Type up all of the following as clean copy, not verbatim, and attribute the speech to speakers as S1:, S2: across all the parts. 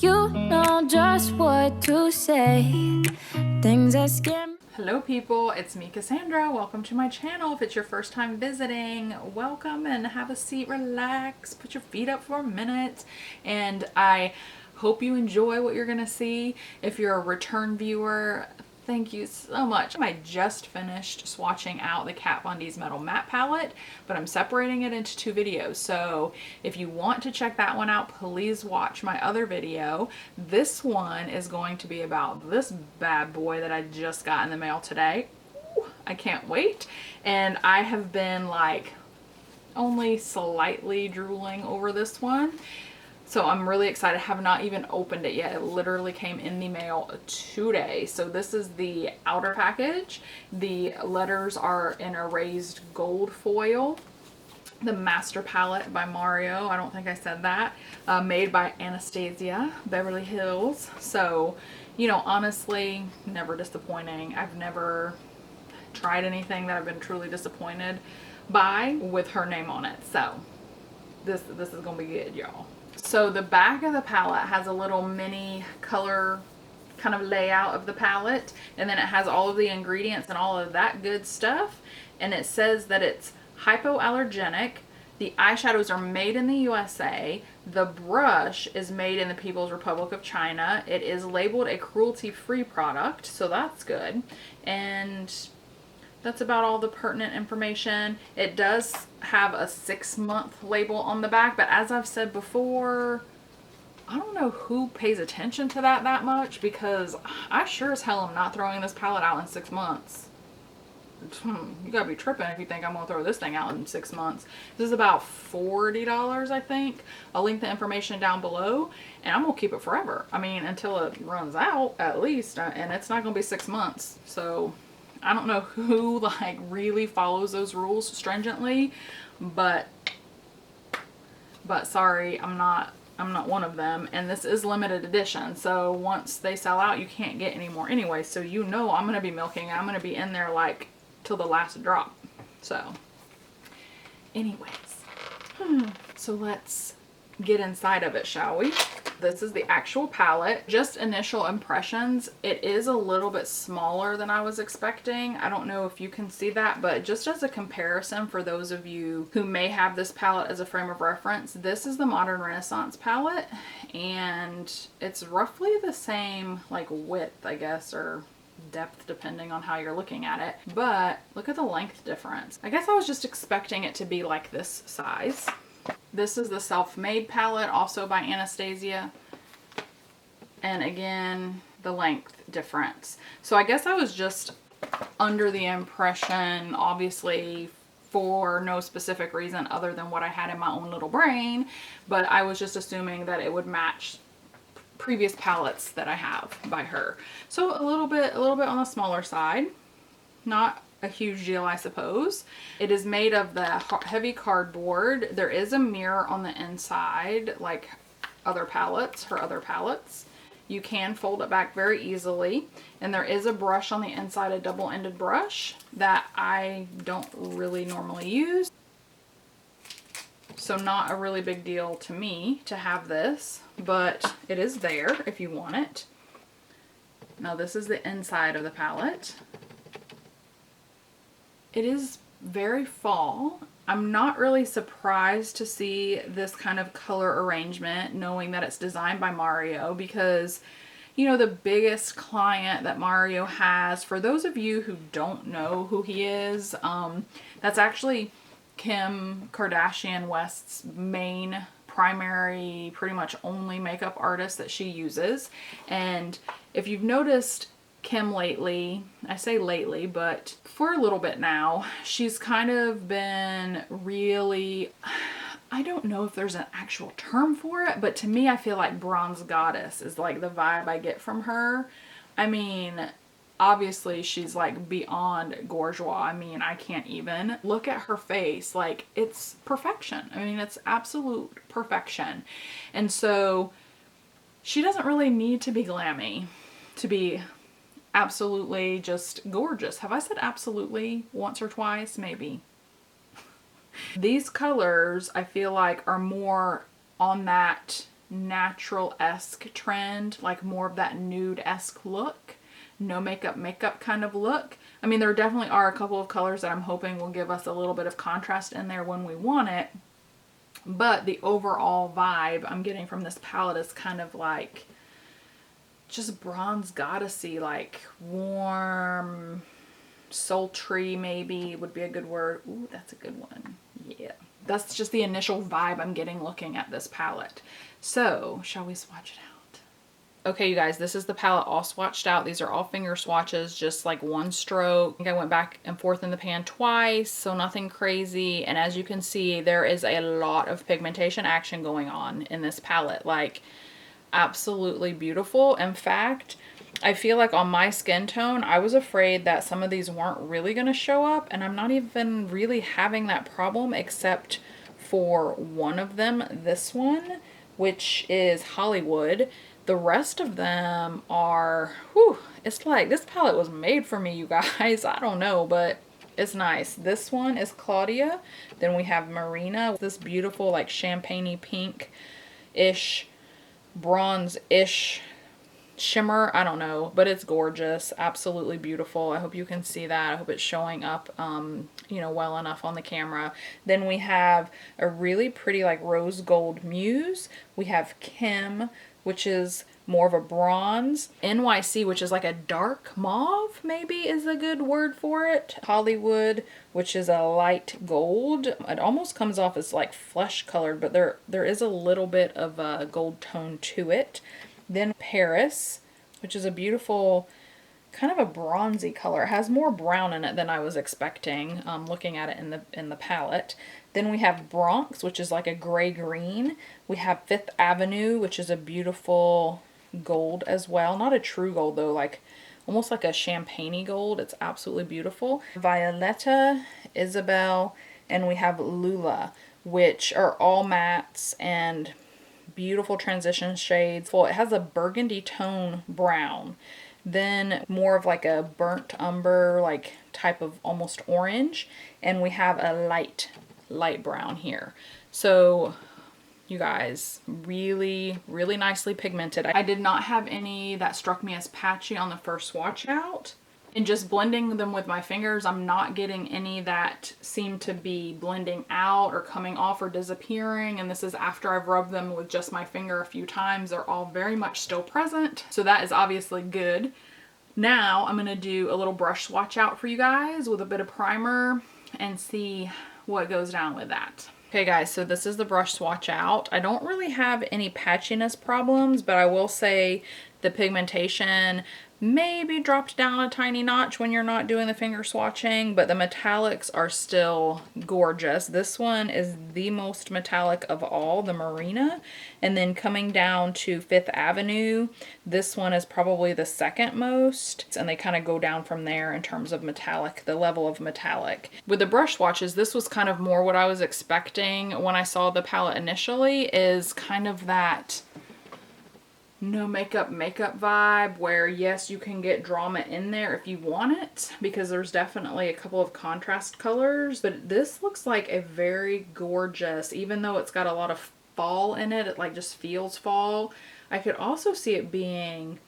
S1: You know just what to say. Things that scare me.
S2: Hello people, it's me Cassandra. Welcome to my channel. If it's your first time visiting, welcome and have a seat, relax, put your feet up for a minute, and I hope you enjoy what you're gonna see. If you're a return viewer, thank you so much. I just finished swatching out the Kat Von D's Metal Matte Palette, but I'm separating it into two videos. So if you want to check that one out, please watch my other video. This one is going to be about this bad boy that I just got in the mail today. Ooh, I can't wait. And I have been like only slightly drooling over this one. So I'm really excited. I have not even opened it yet. It literally came in the mail today. So this is the outer package. The letters are in a raised gold foil. The Master Palette by Mario. I don't think I said that. Made by Anastasia, Beverly Hills. So, you know, honestly, never disappointing. I've never tried anything that I've been truly disappointed by with her name on it. So this is gonna be good, y'all. So the back of the palette has a little mini color kind of layout of the palette, and then it has all of the ingredients and all of that good stuff, and it says that it's hypoallergenic. The eyeshadows are made in the USA. The brush is made in the People's Republic of China. It is labeled a cruelty-free product, so that's good. And that's about all the pertinent information. It does have a 6-month label on the back, but as I've said before, I don't know who pays attention to that much, because I sure as hell am not throwing this palette out in 6 months. You gotta be tripping if you think I'm gonna throw this thing out in 6 months. This is about $40, I think. I'll link the information down below, and I'm gonna keep it forever. I mean, until it runs out, at least, and it's not gonna be 6 months. So I don't know who like really follows those rules stringently, but sorry, I'm not one of them. And this is limited edition, so once they sell out, you can't get any more anyway. So you know I'm gonna be milking. I'm gonna be in there like till the last drop. So anyways, so let's get inside of it, shall we? This is the actual palette. Just initial impressions, it is a little bit smaller than I was expecting. I don't know if you can see that, but just as a comparison for those of you who may have this palette as a frame of reference, this is the Modern Renaissance palette, and it's roughly the same like width, I guess, or depth depending on how you're looking at it. But look at the length difference. I guess I was just expecting it to be like this size. This is the Self-Made palette, also by Anastasia. And again, the length difference. So I guess I was just under the impression, obviously for no specific reason other than what I had in my own little brain, but I was just assuming that it would match previous palettes that I have by her. So a little bit on the smaller side. Not a huge deal, I suppose. It is made of the heavy cardboard. There is a mirror on the inside, like other palettes, her other palettes. You can fold it back very easily. And there is a brush on the inside, a double-ended brush that I don't really normally use. So not a really big deal to me to have this, but it is there if you want it. Now this is the inside of the palette. It is very fall. I'm not really surprised to see this kind of color arrangement, knowing that it's designed by Mario, because, you know, the biggest client that Mario has, for those of you who don't know who he is, that's actually Kim Kardashian West's main primary, pretty much only makeup artist that she uses. And if you've noticed Kim lately, I say lately, but for a little bit now, she's kind of been really, I don't know if there's an actual term for it, but to me, I feel like bronze goddess is like the vibe I get from her. I mean, obviously she's like beyond gorgeous. I mean, I can't even look at her face. Like, it's perfection. I mean, it's absolute perfection. And so she doesn't really need to be glammy to be absolutely just gorgeous. Have I said absolutely once or twice? Maybe. These colors I feel like are more on that natural-esque trend, like more of that nude-esque look, no makeup kind of look. I mean, there definitely are a couple of colors that I'm hoping will give us a little bit of contrast in there when we want it, but the overall vibe I'm getting from this palette is kind of like just bronze goddessy, like warm, sultry maybe would be a good word. Ooh, that's a good one. Yeah. That's just the initial vibe I'm getting looking at this palette. So, shall we swatch it out? Okay, you guys, this is the palette all swatched out. These are all finger swatches, just like one stroke. I think I went back and forth in the pan twice, so nothing crazy. And as you can see, there is a lot of pigmentation action going on in this palette. Like, absolutely beautiful. In fact, I feel like on my skin tone, I was afraid that some of these weren't really going to show up, and I'm not even really having that problem except for one of them, this one, which is Hollywood. The rest of them are, whew, it's like this palette was made for me, you guys. I don't know, but it's nice. This one is Claudia. Then we have Marina, this beautiful like champagne-y pink-ish, bronze-ish shimmer. I don't know, but it's gorgeous. Absolutely beautiful. I hope you can see that. I hope it's showing up, you know, well enough on the camera. Then we have a really pretty like rose gold Muse. We have Kim, which is more of a bronze. NYC, which is like a dark mauve, maybe is a good word for it. Hollywood, which is a light gold. It almost comes off as like flesh colored, but there is a little bit of a gold tone to it. Then Paris, which is a beautiful, kind of a bronzy color. It has more brown in it than I was expecting, looking at it in the palette. Then we have Bronx, which is like a gray-green. We have Fifth Avenue, which is a beautiful gold as well. Not a true gold though, like almost like a champagne-y gold. It's absolutely beautiful. Violetta, Isabel, and we have Lula, which are all mattes and beautiful transition shades. Well, it has a burgundy tone brown, then more of like a burnt umber like type of almost orange, and we have a light brown here. So you guys, really nicely pigmented. I did not have any that struck me as patchy on the first swatch out. And just blending them with my fingers, I'm not getting any that seem to be blending out or coming off or disappearing. And this is after I've rubbed them with just my finger a few times. They're all very much still present. So that is obviously good. Now I'm going to do a little brush swatch out for you guys with a bit of primer and see what goes down with that. Okay guys, so this is the brush swatch out. I don't really have any patchiness problems, but I will say the pigmentation maybe dropped down a tiny notch when you're not doing the finger swatching, but the metallics are still gorgeous. This one is the most metallic of all, the Marina. And then coming down to Fifth Avenue, this one is probably the second most. And they kind of go down from there in terms of metallic, the level of metallic. With the brush swatches, this was kind of more what I was expecting when I saw the palette initially, is kind of that no makeup vibe where yes, you can get drama in there if you want it, because there's definitely a couple of contrast colors, but this looks like a very gorgeous, even though it's got a lot of fall in it, it like just feels fall. I could also see it being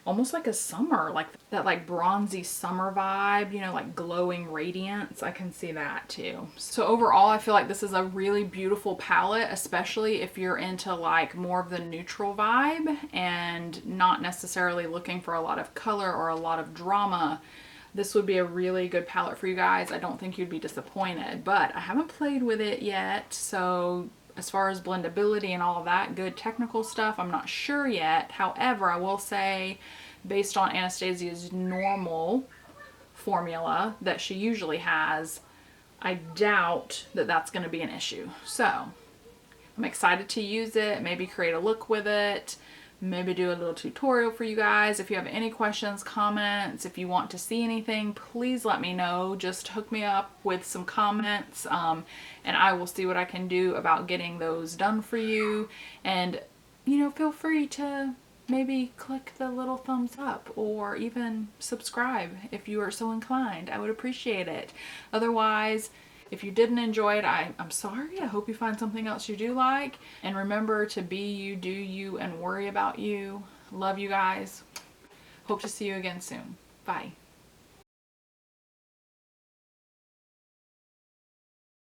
S2: almost like a summer, like that like bronzy summer vibe, you know, like glowing radiance. I can see that too. So overall, I feel like this is a really beautiful palette, especially if you're into like more of the neutral vibe and not necessarily looking for a lot of color or a lot of drama. This would be a really good palette for you guys. I don't think you'd be disappointed, but I haven't played with it yet, so as far as blendability and all of that good technical stuff, I'm not sure yet. However, I will say, based on Anastasia's normal formula that she usually has, I doubt that that's going to be an issue. So I'm excited to use it, maybe create a look with it, maybe do a little tutorial for you guys. If you have any questions, comments, if you want to see anything, please let me know. Just hook me up with some comments, and I will see what I can do about getting those done for you. And, you know, feel free to maybe click the little thumbs up or even subscribe if you are so inclined. I would appreciate it. Otherwise, If you didn't enjoy it, I'm sorry. I hope you find something else you do like. And remember to be you, do you, and worry about you. Love you guys. Hope to see you again soon. Bye.